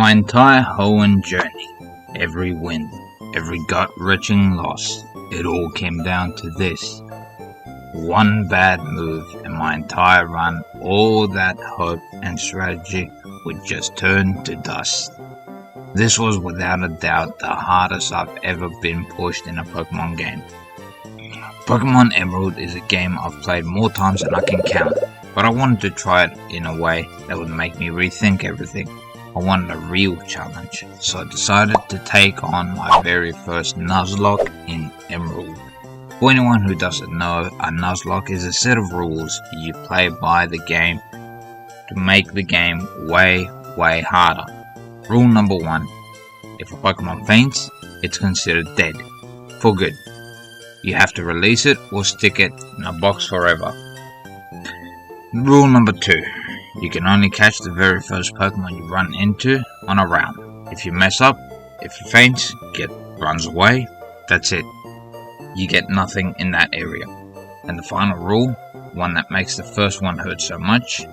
My entire Hoenn journey, every win, every gut-wrenching loss, it all came down to this. One bad move and my entire run, all that hope and strategy would just turn to dust. This was without a doubt the hardest I've ever been pushed in a Pokemon game. Pokémon Emerald is a game I've played more times than I can count, but I wanted to try it in a way that would make me rethink everything. I wanted a real challenge, so I decided to take on my very first Nuzlocke in Emerald. For anyone who doesn't know, a Nuzlocke is a set of rules you play by the game to make the game way harder. Rule number 1. If a Pokemon faints, it's considered dead. For good. You have to release it or stick it in a box forever. Rule number 2. You can only catch the very first Pokemon you run into on a round. If you mess up, if it faints, runs away, that's it. You get nothing in that area. And the final rule, one that makes the first one hurt so much,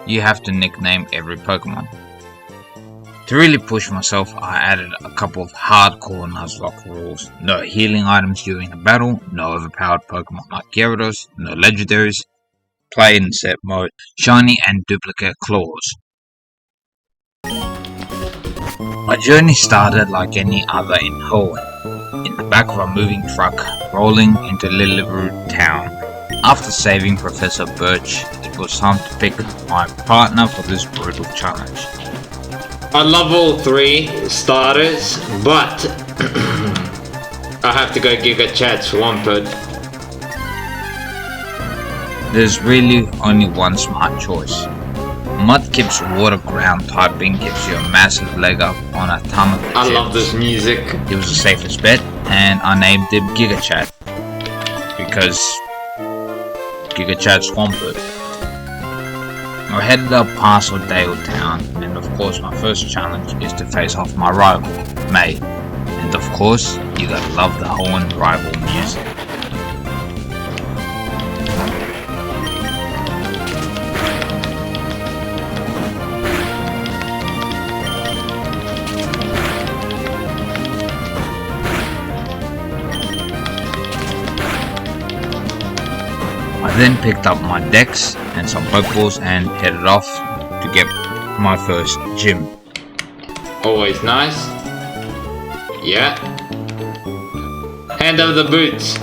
you have to nickname every Pokemon. To really push myself, I added a couple of hardcore Nuzlocke rules. No healing items during a battle, no overpowered Pokemon like Gyarados, no legendaries, play in set mode, shiny and duplicate claws. My journey started like any other in Hoenn, in the back of a moving truck, rolling into Lilyroot town. After saving Professor Birch, it was time to pick my partner for this brutal challenge. I love all 3 starters, but I have to go Giga Chad Swampert. There's really only one smart choice. Mudkip's water ground typing gives you a massive leg up on a ton of I love this music. It was the safest bet, and I named him Gigachat because Gigachat Swampert. I headed up past Dale Town, and of course my first challenge is to face off my rival, May. And of course, you gotta love the Hoenn rival music. I then picked up my Dex and some Pokeballs and headed off to get my first gym. Always nice. Yeah. Hand over the boots.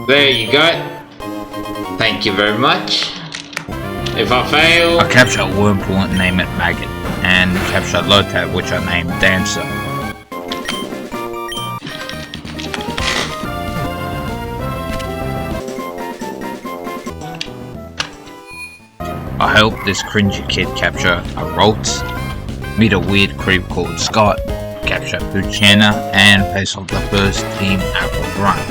There you go. Thank you very much. If I fail... I captured Wurmple and named it Maggot, and captured Lotad, which I named Dancer. I helped this cringy kid capture a Ralts, meet a weird creep called Scott, capture Poochyena, and face off the first Team Apple Grunt.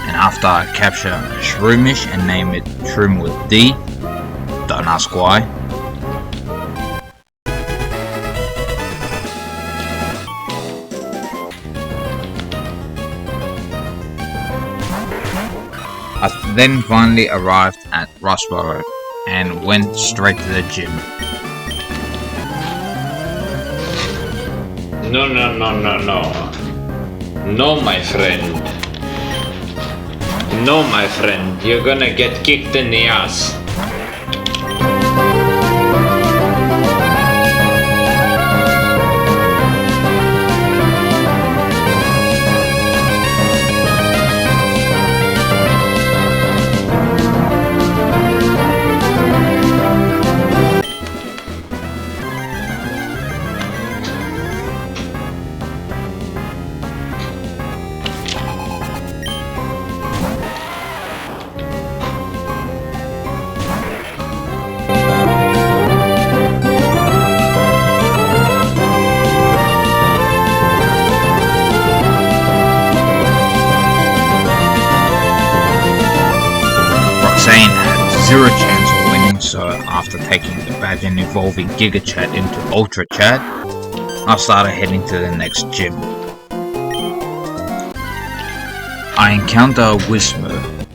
And after I capture a Shroomish and name it Shroom with D, don't ask why. I then finally arrived at Rustboro and went straight to the gym. No. No, my friend. No, my friend. You're gonna get kicked in the ass. Zane had zero chance of winning, so after taking the imagine evolving Giga Chat into Ultra Chat, I started heading to the next gym. I encountered a Whisper,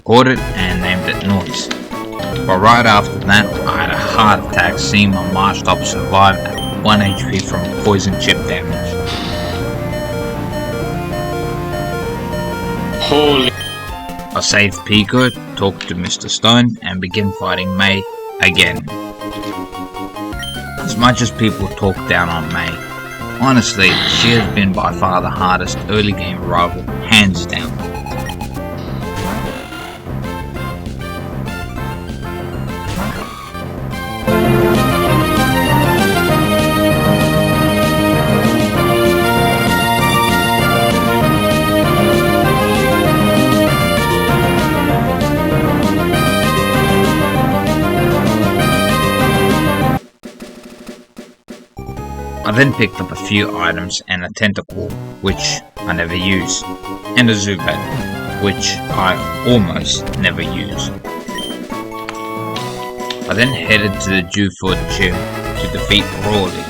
caught it and named it Noise. But right after that, I had a heart attack seeing my Marshtop survive at 1 HP from poison chip damage. Holy. I saved Pico, talked to Mr. Stone, and began fighting May again. As much as people talk down on May, honestly, she has been by far the hardest early game rival, hands down. I then picked up a few items and a tentacle, which I never use, and a Zubat, which I almost never use. I then headed to the Juford gym to defeat Rawley.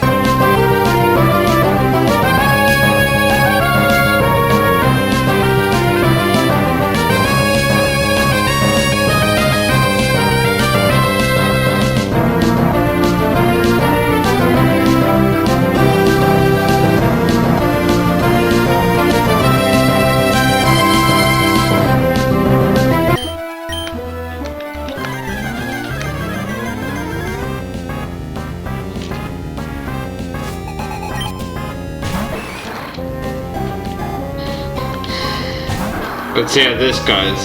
Let's see how this goes.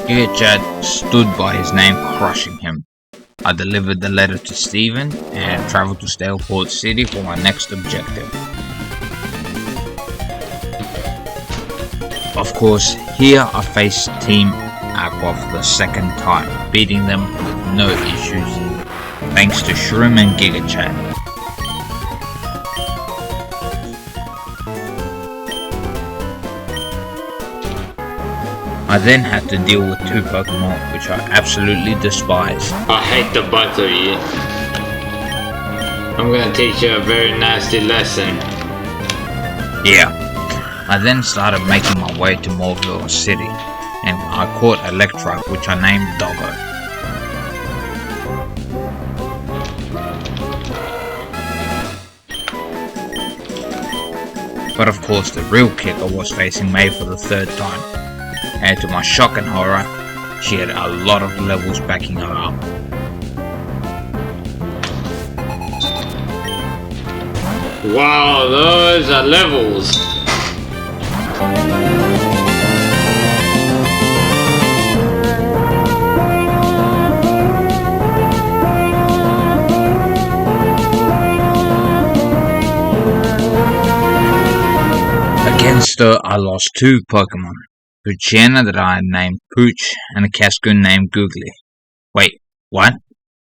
Giga Chat stood by his name, crushing him. I delivered the letter to Steven and travelled to Staleport City for my next objective. Of course, here I faced Team Aqua for the second time, beating them with no issues, thanks to Shroom and Giga Chat. I then had to deal with two Pokemon which I absolutely despise. I hate the both of you. I'm gonna teach you a very nasty lesson. Yeah. I then started making my way to Morville City, and I caught Electrike, which I named Doggo. But of course the real kicker was facing May for the third time, and to my shock and horror, she had a lot of levels backing her up. Wow, those are levels. Against her, I lost two Pokemon, Poochyena that I had named Pooch, and a Cascoon named Googly. Wait, what?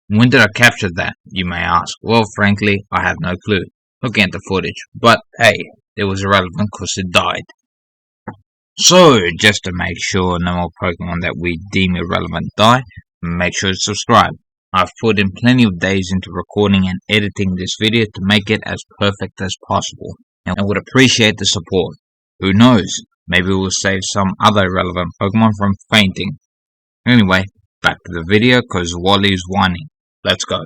When did I capture that, you may ask? Well, frankly, I have no clue. Looking at the footage, but hey, it was irrelevant because it died. So, just to make sure no more Pokemon that we deem irrelevant die, make sure to subscribe. I've put in plenty of days into recording and editing this video to make it as perfect as possible, and would appreciate the support. Who knows, maybe we'll save some other irrelevant Pokemon from fainting. Anyway, back to the video cause Wally's whining. Let's go.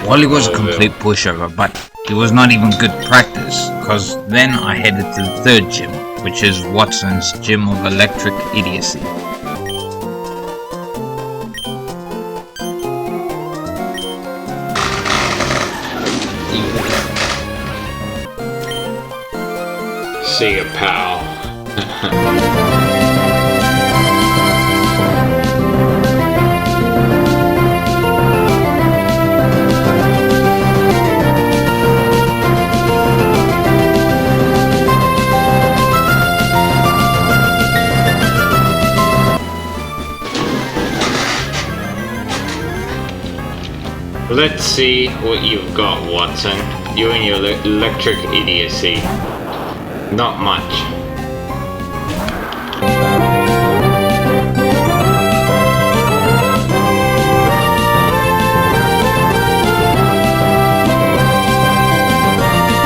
Wally was a complete pushover, but it was not even good practice, cause then I headed to the third gym, which is Watson's Gym of Electric Idiocy. See ya, pal. Let's see what you've got, Watson. You and your electric idiocy. Not much.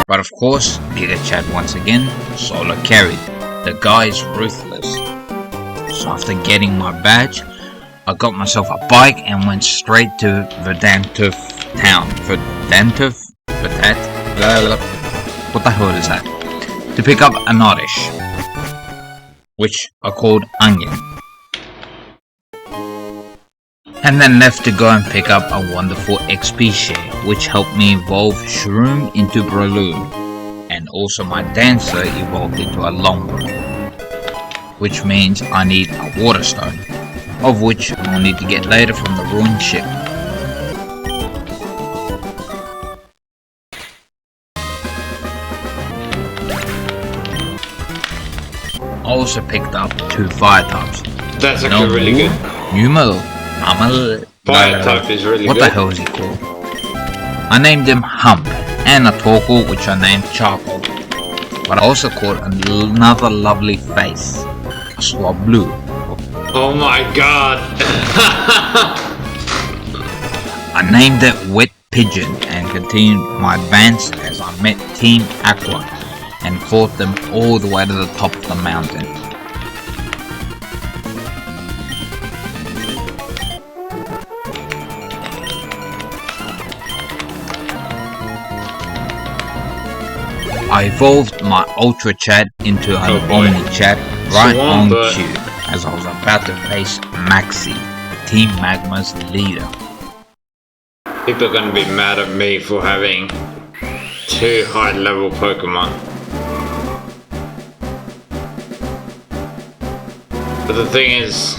But of course, Giga Chad once again solo carried. The guy is ruthless. So after getting my badge, I got myself a bike and went straight to Verdantuf town. Verdantuf? What the hell is that? To pick up an Oddish, which I called Onion. And then left to go and pick up a wonderful XP share, which helped me evolve Shroom into Breloom, and also my Dancer evolved into a Longbow, which means I need a Water Stone, of which I'll need to get later from the ruined ship. I also picked up 2 fire types. That's actually really good. Fire type is really good. What the hell is he called? I named him Hump, and a Torkoal which I named Charcoal. But I also caught another lovely face, a Swablu. Oh my god! I named it Wet Pigeon and continued my advance as I met Team Aqua and fought them all the way to the top of the mountain. I evolved my Ultra Chad into an Omni Chad right on cue as I was about to face Maxi, Team Magma's leader. People are gonna be mad at me for having 2 high level Pokemon. But the thing is,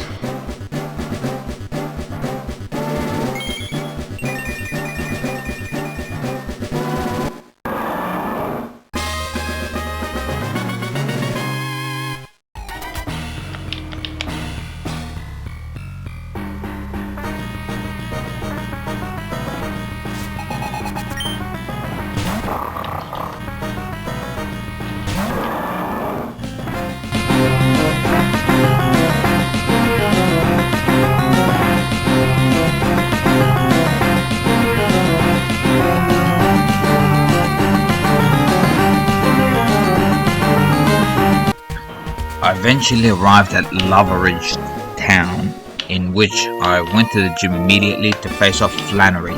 I eventually arrived at Loveridge town, in which I went to the gym immediately to face off Flannery.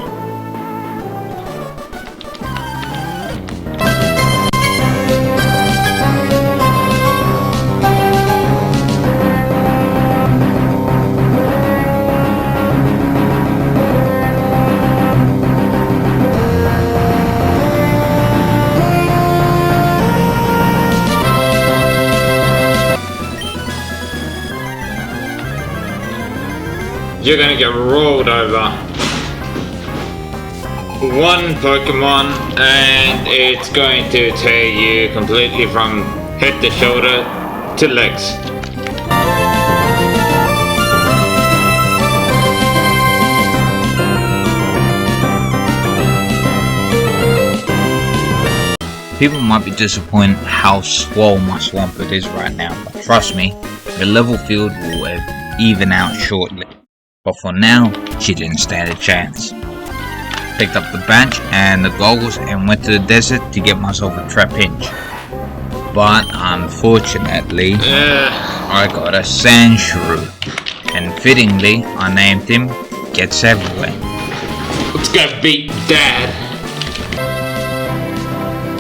you're gonna get rolled over. 1 Pokemon and it's going to tear you completely from head to shoulder to legs. People might be disappointed how swole my Swampert is right now, but trust me, the level field will even out shortly. But for now, she didn't stand a chance. Picked up the badge and the goggles and went to the desert to get myself a Trapinch. But unfortunately, I got a Sandshrew, and fittingly, I named him Gets Everywhere. Let's go beat Dad.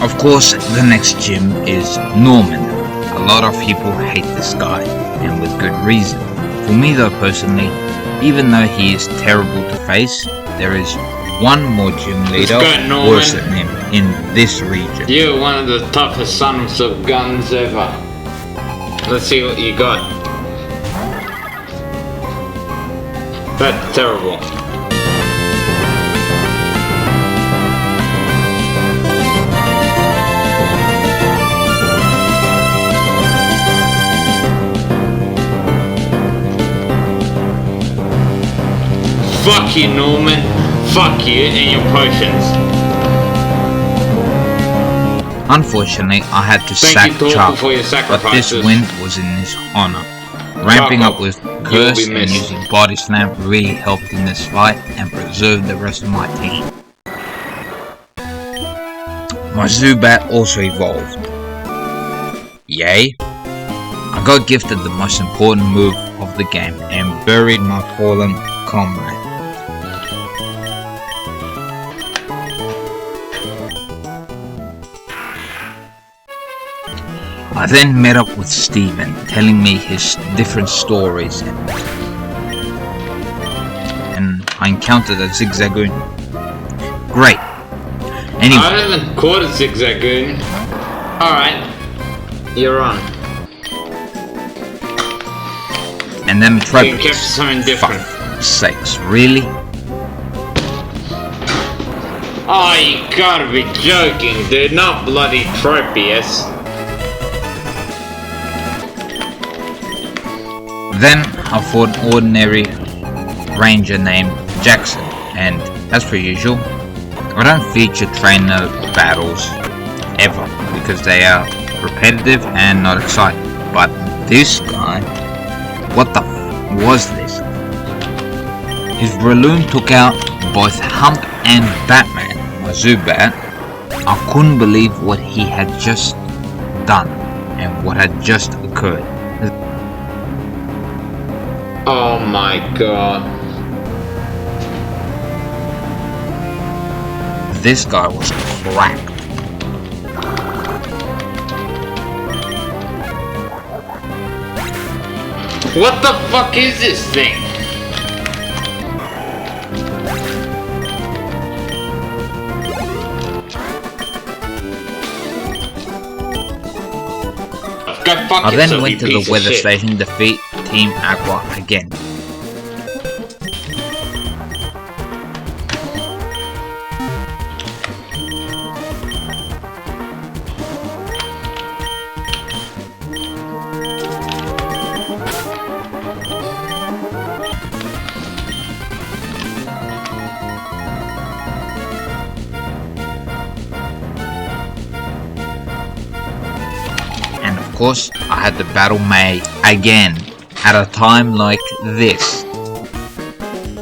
Of course, the next gym is Norman. A lot of people hate this guy, and with good reason. For me though, personally, even though he is terrible to face, there is one more gym leader worse than him in this region. You're one of the toughest sons of guns ever. Let's see what you got. That's terrible. Fuck you, Norman. Fuck you and your potions. Unfortunately, I had to Thank sack you, Torkel, Charcoal, for your but this sacrifices. win was in his honor. Ramping up with Curse be and missed. using Body Slam really helped in this fight and preserved the rest of my team. My Zubat also evolved. Yay! I got gifted the most important move of the game and buried my fallen comrade. I then met up with Steven, telling me his different stories, and I encountered a Zigzagoon. Great. Anyway, I haven't caught a Zigzagoon. Alright, you're on. and then the You kept something different. Fuck sakes, really? Oh, you gotta be joking, dude. Not bloody Tropius. Then I fought an ordinary ranger named Jackson, and as per usual, I don't feature trainer battles ever because they are repetitive and not exciting. But this guy, what the f was this? His Breloom took out both Hump and Batman, my Zubat. I couldn't believe what he had just done and what had just occurred. Oh my god. This guy was cracked. What the fuck is this thing? Go fuck I then yourself, went you to the piece of weather shit. station to defeat Team Aqua again. And of course, I had to battle May again at a time like this.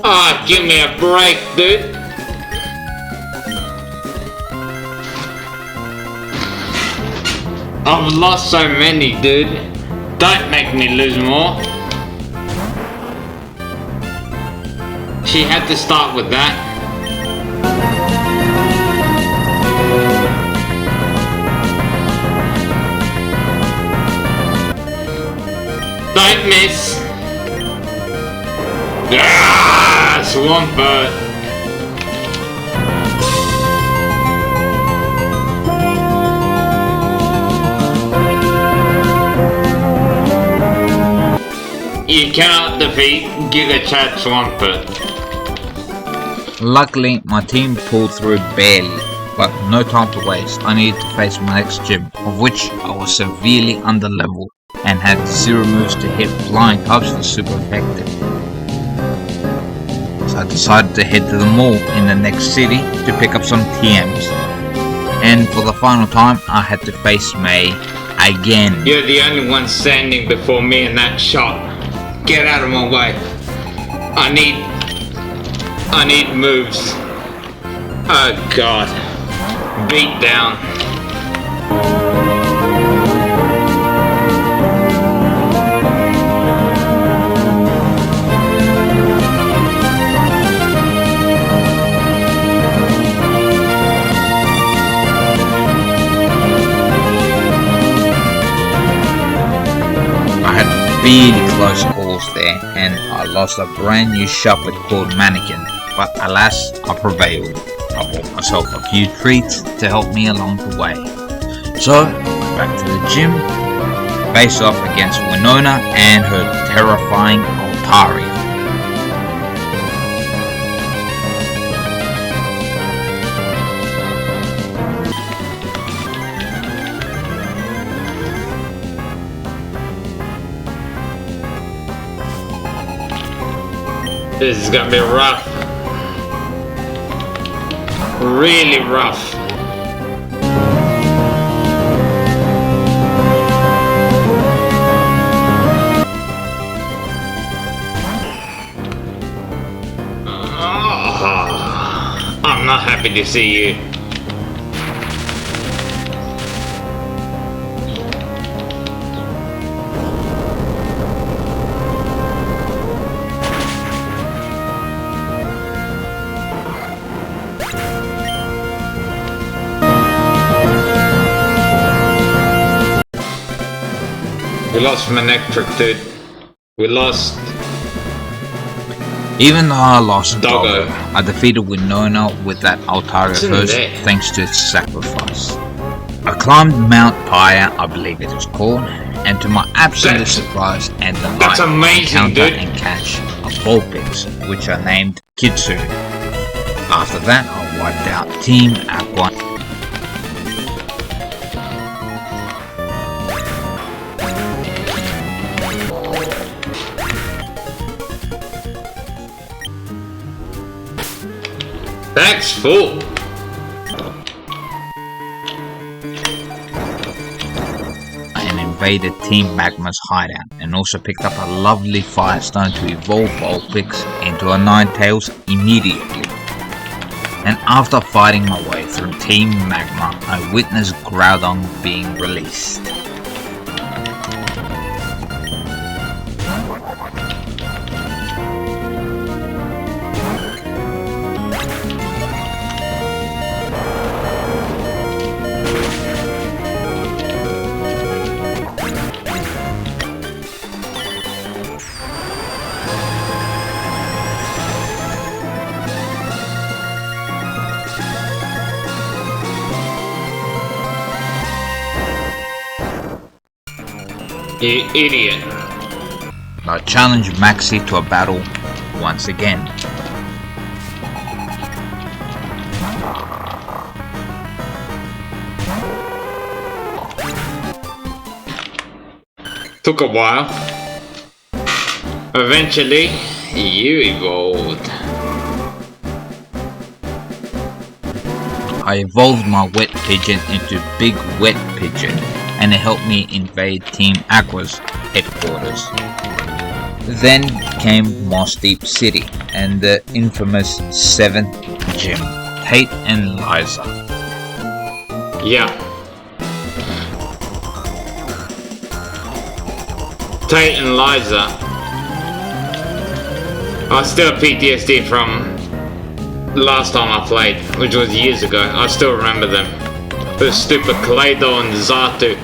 Ah, give me a break, dude. I've lost so many, dude. Don't make me lose more. She had to start with that. Don't miss. Ah, Swampert. You cannot defeat Giga Chat Swampert. Luckily, my team pulled through barely, but no time to waste. I needed to face my next gym, of which I was severely underleveled and had 0 moves to hit. Flying Cups was super effective. So I decided to head to the mall in the next city to pick up some TMs. And for the final time, I had to face May again. You're the only one standing before me in that shot. Get out of my way. I need moves. Oh god. Beat down. I had really close calls there, and I lost a brand new shufflet called Mannequin, but alas, I prevailed. I bought myself a few treats to help me along the way. So, back to the gym, face off against Winona and her terrifying Altaria. This is gonna be rough. really rough. I'm not happy to see you. We lost Manectric, dude. We lost... Even though I lost Doggo, I defeated Winona with that Altaria first, thanks to its sacrifice. I climbed Mount Pyre, I believe it is called, and to my absolute surprise and delight, I encountered and catch a Vulpix, which I named Kitsune. After that, I wiped out Team Aqua. That's full. And invaded Team Magma's hideout, and also picked up a lovely Firestone to evolve Vulpix into a Ninetales immediately. And after fighting my way through Team Magma, I witnessed Groudon being released. You idiot. I challenged Maxi to a battle once again. Took a while. Eventually, you evolved. I evolved my Wet Pigeon into Big Wet Pigeon, and it helped me invade Team Aqua's headquarters. Then came Moss Deep City and the infamous 7th gym, Tate and Liza. Yeah. Tate and Liza are still PTSD from last time I played, which was years ago. I still remember them. The stupid Kaleido and Zatu.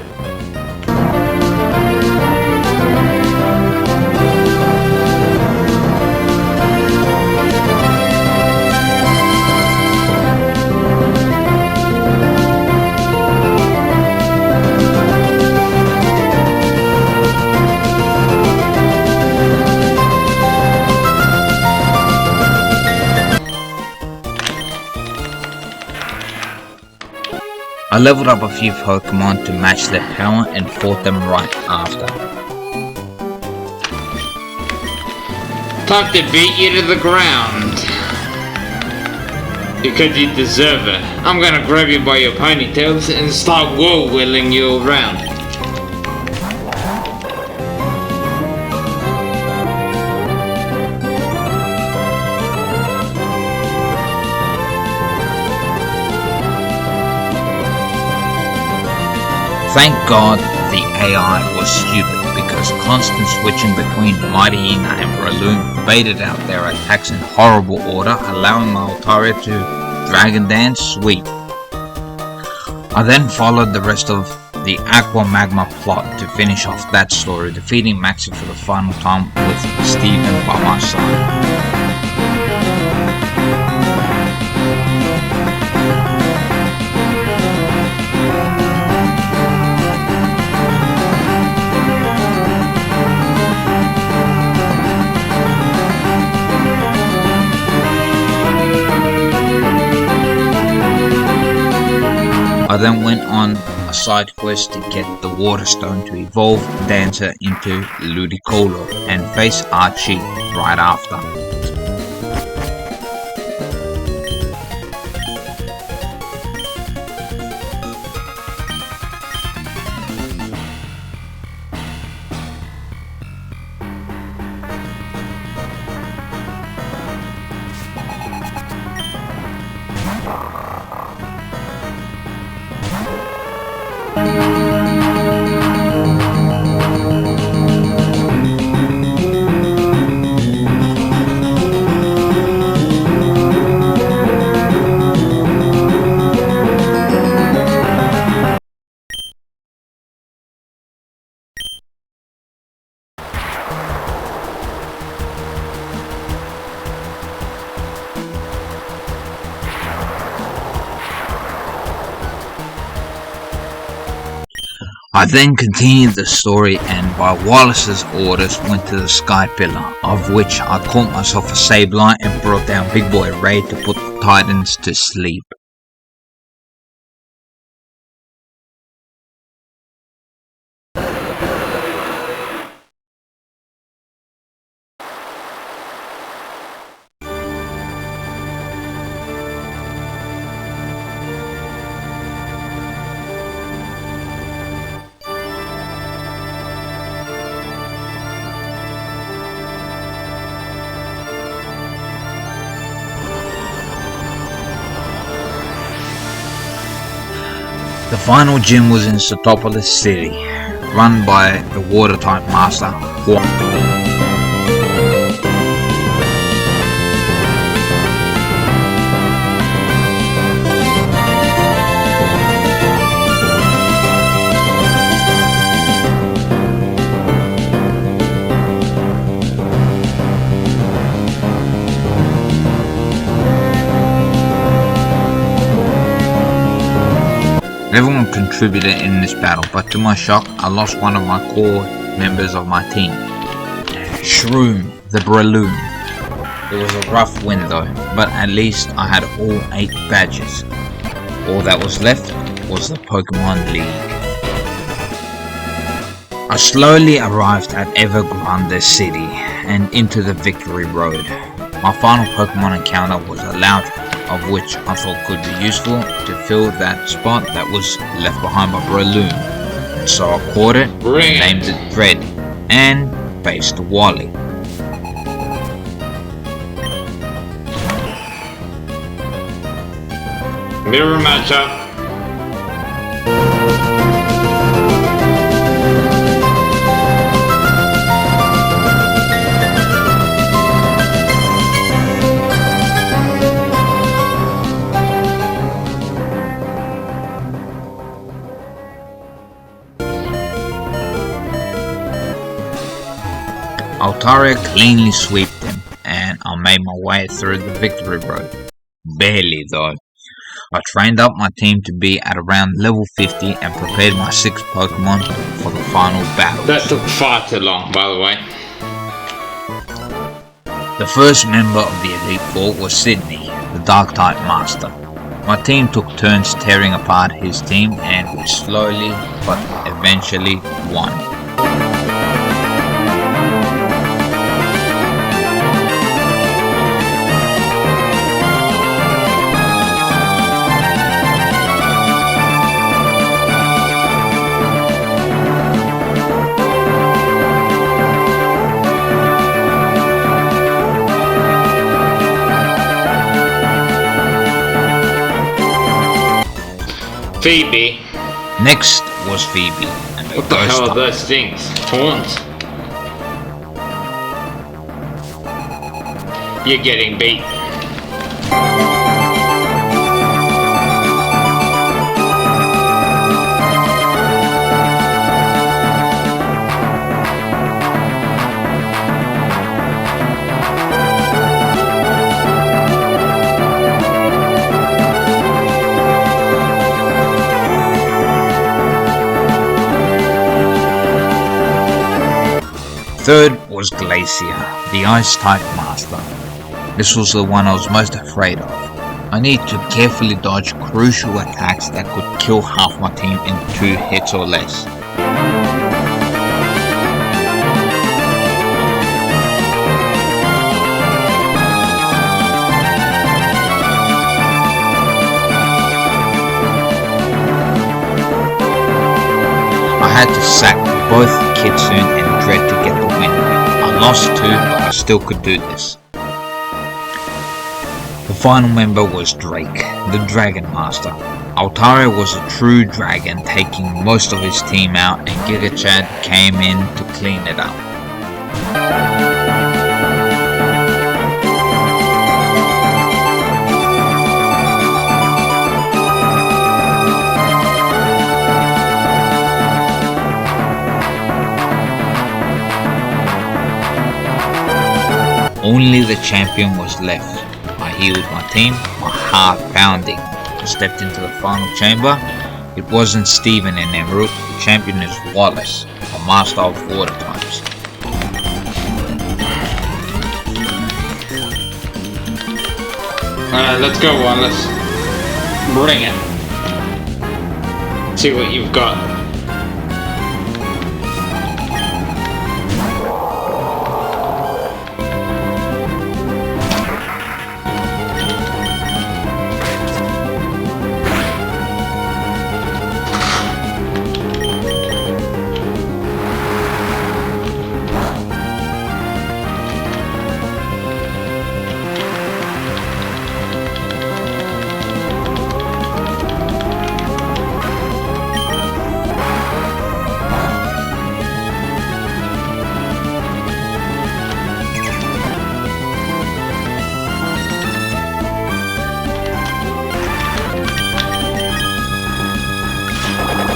I leveled up a few Pokemon to match their power and fought them right after. Time to beat you to the ground. Because you deserve it. I'm gonna grab you by your ponytails and start whirling you around. Thank God the AI was stupid, because constant switching between Mightyena and Breloom baited out their attacks in horrible order, allowing my Altaria to Dragon Dance sweep. I then followed the rest of the Aqua Magma plot to finish off that story, defeating Maxi for the final time with Steven by my side. I then went on a side quest to get the Water Stone to evolve Dancer into Ludicolo and face Archie right after. I then continued the story and by Wallace's orders went to the Sky Pillar, of which I caught myself a Sableye and brought down Big Boy Ray to put the Titans to sleep. The final gym was in Sotopolis City, run by the water-type master, Heartgold. Everyone contributed in this battle, but to my shock, I lost one of my core members of my team, Shroom, the Breloom. It was a rough win though, but at least I had all 8 badges. All that was left was the Pokémon League. I slowly arrived at Evergrande City and into the Victory Road. My final Pokémon encounter was a Loudon, of which I thought could be useful to fill that spot that was left behind by Breloom. So I caught it, named it Dread, and faced Wally. Mirror matchup. Altaria cleanly swept him, and I made my way through the Victory Road. Barely though. I trained up my team to be at around level 50 and prepared my 6 Pokemon for the final battle. That took far too long, by the way. The first member of the Elite Four was Sydney, the Dark-type Master. My team took turns tearing apart his team and we slowly but eventually won. Phoebe. Next was Phoebe and the What the hell ghost are those things? Horns. You're getting beat. Third was Glacier, the Ice-type Master. This was the one I was most afraid of. I needed to carefully dodge crucial attacks that could kill half my team in 2 hits or less. I had to sack both Kitsune and Dread to get the win. I lost 2, but I still could do this. The final member was Drake, the Dragon Master. Altaria was a true dragon, taking most of his team out, and Giga Chad came in to clean it up. Only the champion was left. I healed my team, my heart pounding. I stepped into the final chamber. It wasn't Steven in Emerald. The champion is Wallace, a master of water types. Let's go, Wallace. Bring it. See what you've got.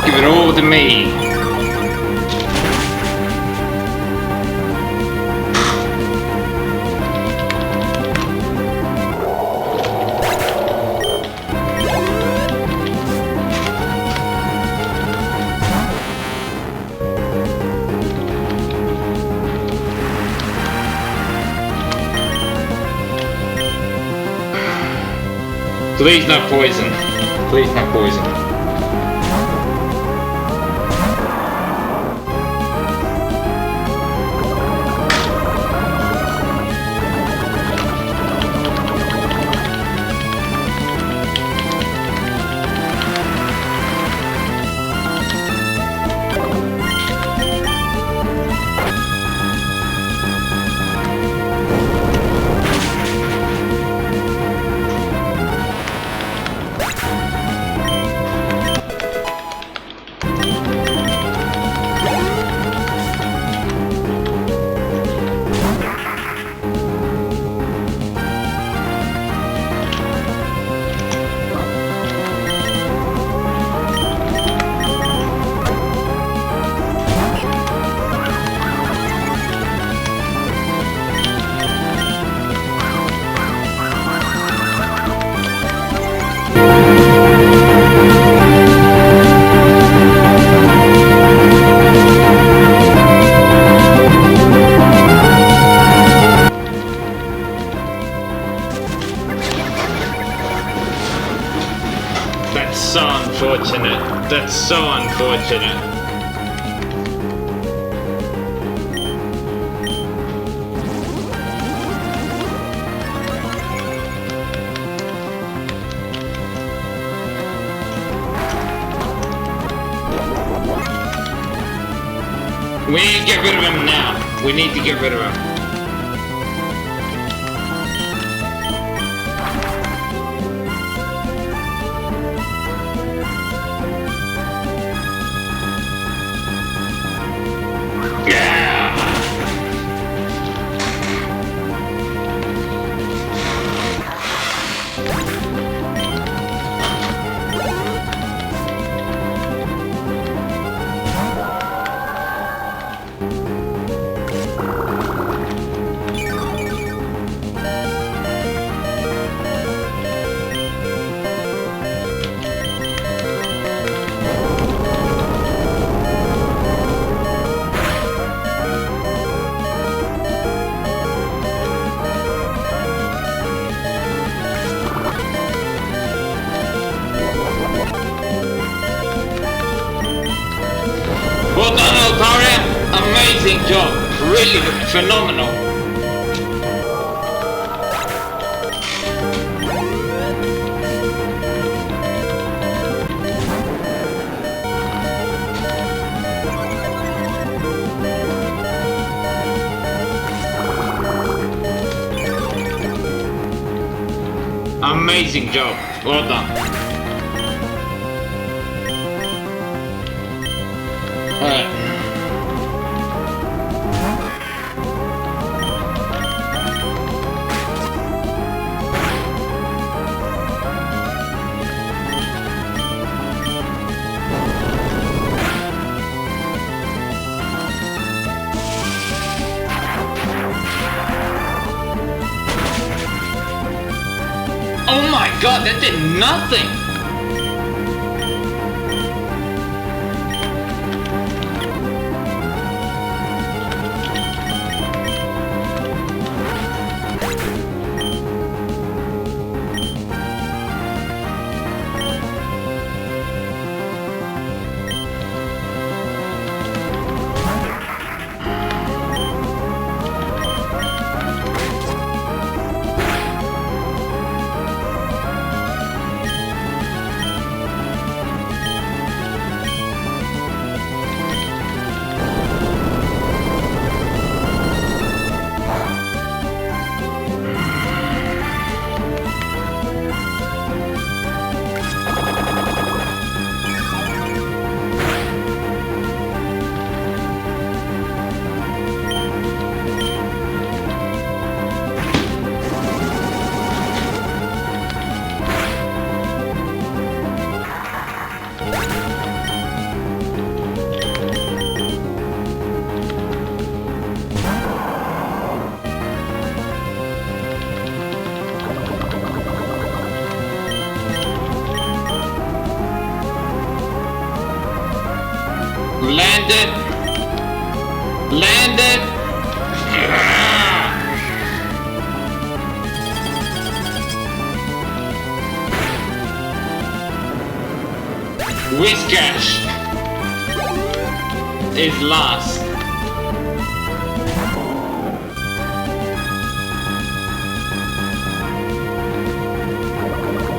Give it all to me. Please no poison. Please no poison. That's so unfortunate. That's so unfortunate. We need to get rid of him now. We need to get rid of him. Well done, Altaria! Amazing job! Really phenomenal! Amazing job! Well done! Oh my god, that did nothing! Landed! Landed! Whiskash is last.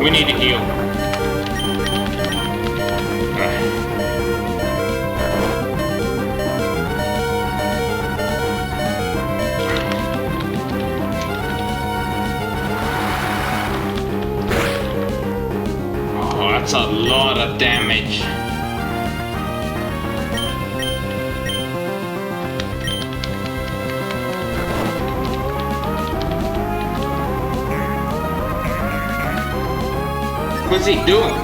We need to heal. Oh, that's a lot of damage. What's he doing?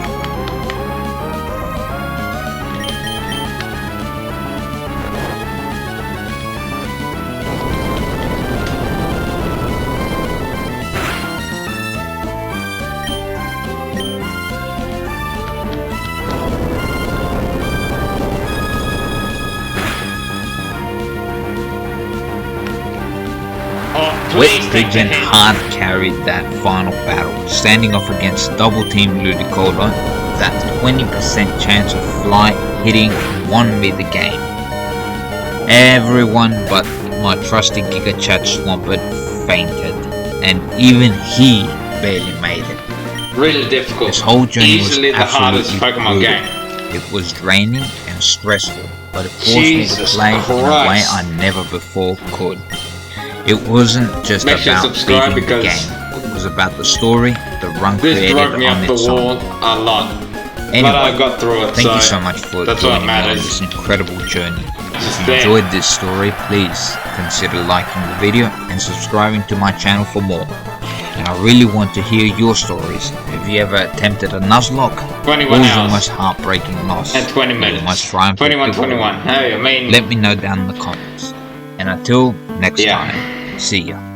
Wet Pigeon hard carried that final battle, standing off against double team Ludicolo. That 20% chance of fly hitting won me the game. Everyone but my trusty Giga Chat Swampert fainted, and even he barely made it. Really difficult. This whole journey Easily was the hardest absolutely Pokemon brutal. game. It was draining and stressful, but it forced me to play in a way I never before could. It wasn't just about beating the game. It was about the story the run created on its own. A lot. Anyway, but I got through it, thank you so much for joining me on this incredible journey. If you enjoyed this story, please consider liking the video and subscribing to my channel for more. And I really want to hear your stories. Have you ever attempted a Nuzlocke? 21 What was hours. your most heartbreaking loss? And 20 minutes. Most triumphant 21. Hey, I mean... Let me know down in the comments. And until next time, see ya.